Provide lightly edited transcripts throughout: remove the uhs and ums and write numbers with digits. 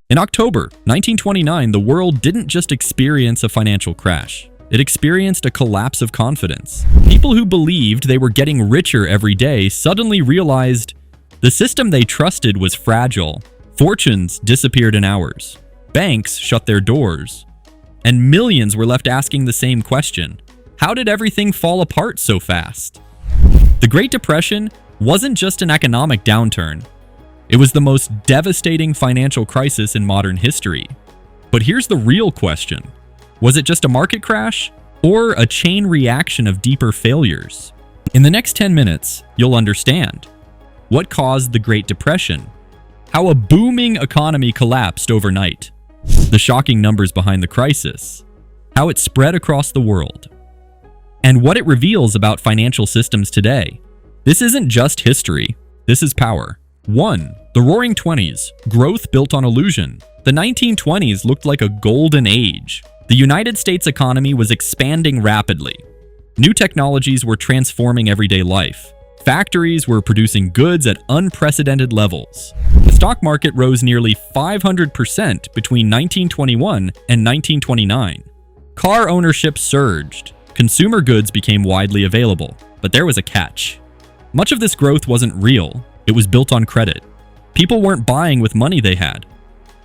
In October 1929, the world didn't just experience a financial crash. It experienced a collapse of confidence. People who believed they were getting richer every day suddenly realized the system they trusted was fragile. Fortunes disappeared in hours. Banks shut their doors. And millions were left asking the same question: how did everything fall apart so fast? The Great Depression wasn't just an economic downturn. It was the most devastating financial crisis in modern history. But here's the real question. Was it just a market crash or a chain reaction of deeper failures? In the next 10 minutes, you'll understand what caused the Great Depression, how a booming economy collapsed overnight, the shocking numbers behind the crisis, how it spread across the world, and what it reveals about financial systems today. This isn't just history, this is power. 1. The Roaring Twenties, growth built on illusion. The 1920s looked like a golden age. The United States economy was expanding rapidly. New technologies were transforming everyday life. Factories were producing goods at unprecedented levels. The stock market rose nearly 500% between 1921 and 1929. Car ownership surged. Consumer goods became widely available. But there was a catch. Much of this growth wasn't real. It was built on credit. People weren't buying with money they had.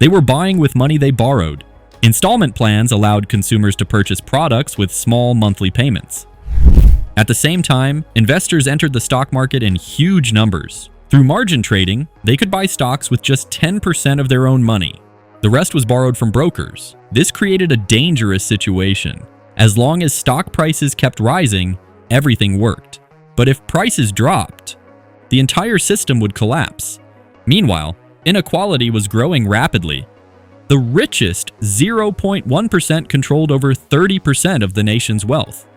They were buying with money they borrowed. Installment plans allowed consumers to purchase products with small monthly payments. At the same time, investors entered the stock market in huge numbers. Through margin trading, they could buy stocks with just 10% of their own money. The rest was borrowed from brokers. This created a dangerous situation. As long as stock prices kept rising, everything worked. But if prices dropped, the entire system would collapse. Meanwhile, inequality was growing rapidly. The richest 0.1% controlled over 30% of the nation's wealth.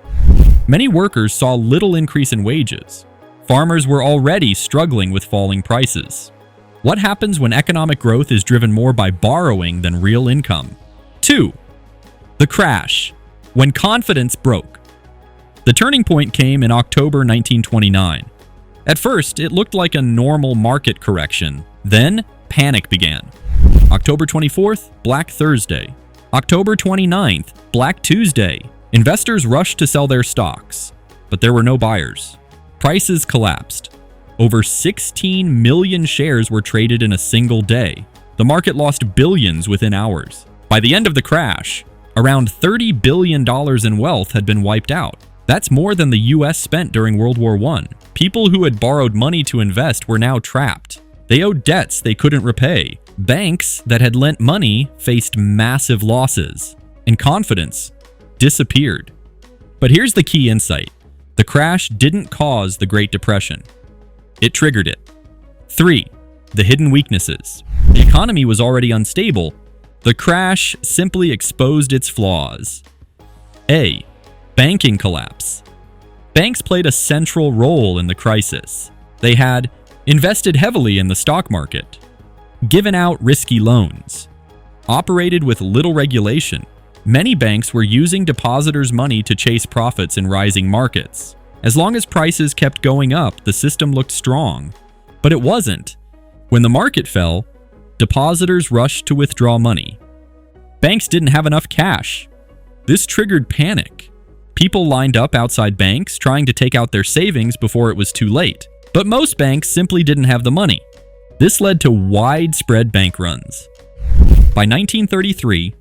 Many workers saw little increase in wages. Farmers were already struggling with falling prices. What happens when economic growth is driven more by borrowing than real income? 2. The crash, when confidence broke. The turning point came in October 1929. At first, it looked like a normal market correction. Then, panic began. October 24th, Black Thursday. October 29th, Black Tuesday. Investors rushed to sell their stocks, but there were no buyers. Prices collapsed. Over 16 million shares were traded in a single day. The market lost billions within hours. By the end of the crash, around $30 billion in wealth had been wiped out. That's more than the US spent during World War I. People who had borrowed money to invest were now trapped. They owed debts they couldn't repay. Banks that had lent money faced massive losses, and confidence disappeared. But here's the key insight. The crash didn't cause the Great Depression. It triggered it. 3. The hidden weaknesses. The economy was already unstable. The crash simply exposed its flaws. A. Banking collapse. Banks played a central role in the crisis. They had invested heavily in the stock market, given out risky loans, operated with little regulation. Many banks were using depositors' money to chase profits in rising markets. As long as prices kept going up, the system looked strong. But it wasn't. When the market fell, depositors rushed to withdraw money. Banks didn't have enough cash. This triggered panic. People lined up outside banks trying to take out their savings before it was too late. But most banks simply didn't have the money. This led to widespread bank runs. By 1933,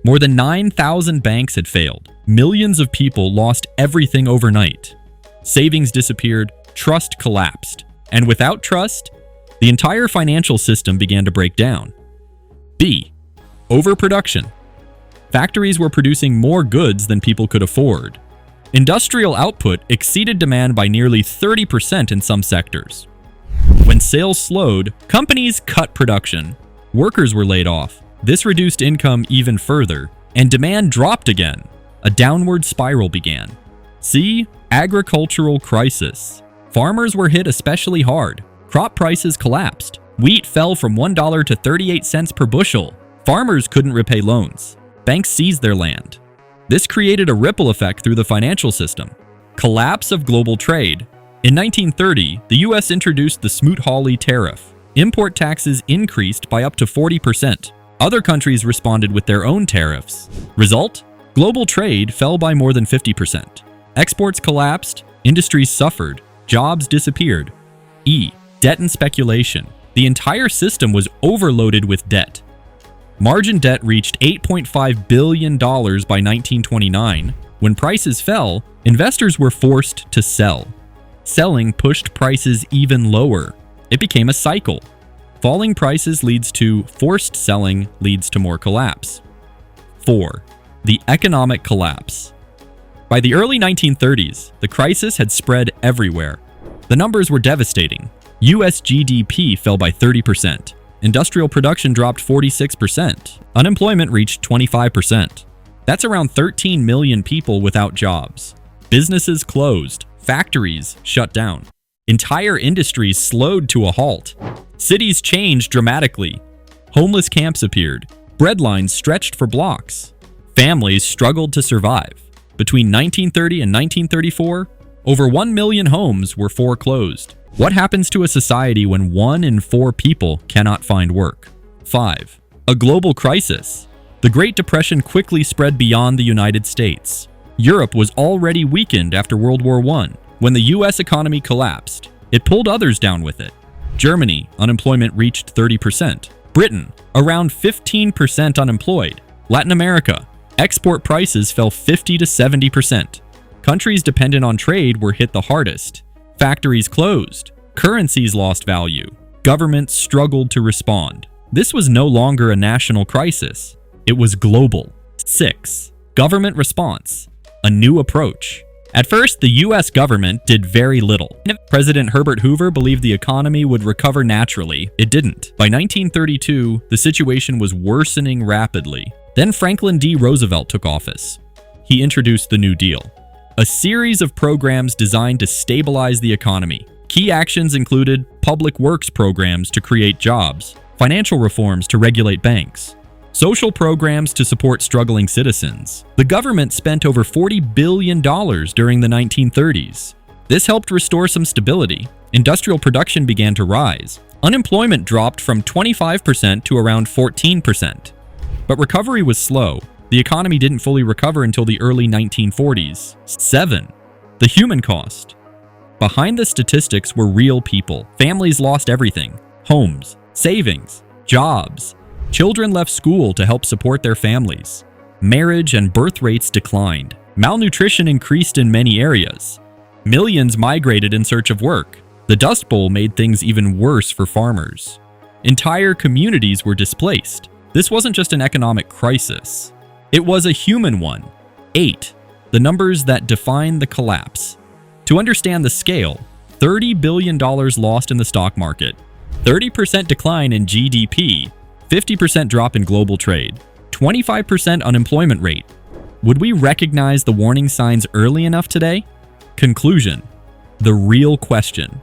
more than 9,000 banks had failed. Millions of people lost everything overnight. Savings disappeared, trust collapsed. And without trust, the entire financial system began to break down. B. Overproduction. Factories were producing more goods than people could afford. Industrial output exceeded demand by nearly 30% in some sectors. When sales slowed, companies cut production. Workers were laid off. This reduced income even further, and demand dropped again. A downward spiral began. C. Agricultural crisis. Farmers were hit especially hard. Crop prices collapsed. Wheat fell from $1 to 38 cents per bushel. Farmers couldn't repay loans. Banks seized their land. This created a ripple effect through the financial system. Collapse of global trade. In 1930, the US introduced the Smoot-Hawley tariff. Import taxes increased by up to 40%. Other countries responded with their own tariffs. Result? Global trade fell by more than 50%. Exports collapsed, industries suffered, jobs disappeared. E. Debt and speculation. The entire system was overloaded with debt. Margin debt reached $8.5 billion by 1929. When prices fell, investors were forced to sell. Selling pushed prices even lower. It became a cycle. Falling prices leads to forced selling, leads to more collapse. 4. The economic collapse. By the early 1930s, the crisis had spread everywhere. The numbers were devastating. US GDP fell by 30%. Industrial production dropped 46%. Unemployment reached 25%. That's around 13 million people without jobs. Businesses closed. Factories shut down. Entire industries slowed to a halt. Cities changed dramatically. Homeless camps appeared. Bread lines stretched for blocks. Families struggled to survive. Between 1930 and 1934, over 1 million homes were foreclosed. What happens to a society when 1 in 4 people cannot find work? 5. A global crisis. The Great Depression quickly spread beyond the United States. Europe was already weakened after World War I. When the US economy collapsed, it pulled others down with it. Germany, unemployment reached 30%. Britain, around 15% unemployed. Latin America, export prices fell 50 to 70%. Countries dependent on trade were hit the hardest. Factories closed. Currencies lost value. Governments struggled to respond. This was no longer a national crisis. It was global. 6. Government response. A new approach. At first, the US government did very little. President Herbert Hoover believed the economy would recover naturally. It didn't. By 1932, the situation was worsening rapidly. Then Franklin D. Roosevelt took office. He introduced the New Deal, a series of programs designed to stabilize the economy. Key actions included public works programs to create jobs, financial reforms to regulate banks, social programs to support struggling citizens. The government spent over $40 billion during the 1930s. This helped restore some stability. Industrial production began to rise. Unemployment dropped from 25% to around 14%. But recovery was slow. The economy didn't fully recover until the early 1940s. 7. The human cost. Behind the statistics were real people. Families lost everything: homes, savings, jobs. Children left school to help support their families. Marriage and birth rates declined. Malnutrition increased in many areas. Millions migrated in search of work. The Dust Bowl made things even worse for farmers. Entire communities were displaced. This wasn't just an economic crisis. It was a human one. 8. The numbers that define the collapse. To understand the scale, $30 billion lost in the stock market, 30% decline in GDP, 50% drop in global trade, 25% unemployment rate. Would we recognize the warning signs early enough today? Conclusion: the real question.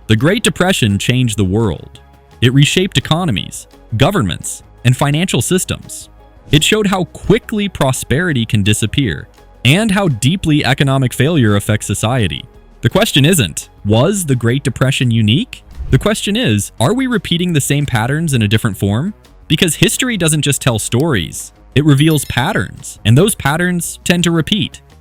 The Great Depression changed the world. It reshaped economies, governments, and financial systems. It showed how quickly prosperity can disappear and how deeply economic failure affects society. The question isn't, was the Great Depression unique? The question is, are we repeating the same patterns in a different form? Because history doesn't just tell stories, it reveals patterns, and those patterns tend to repeat.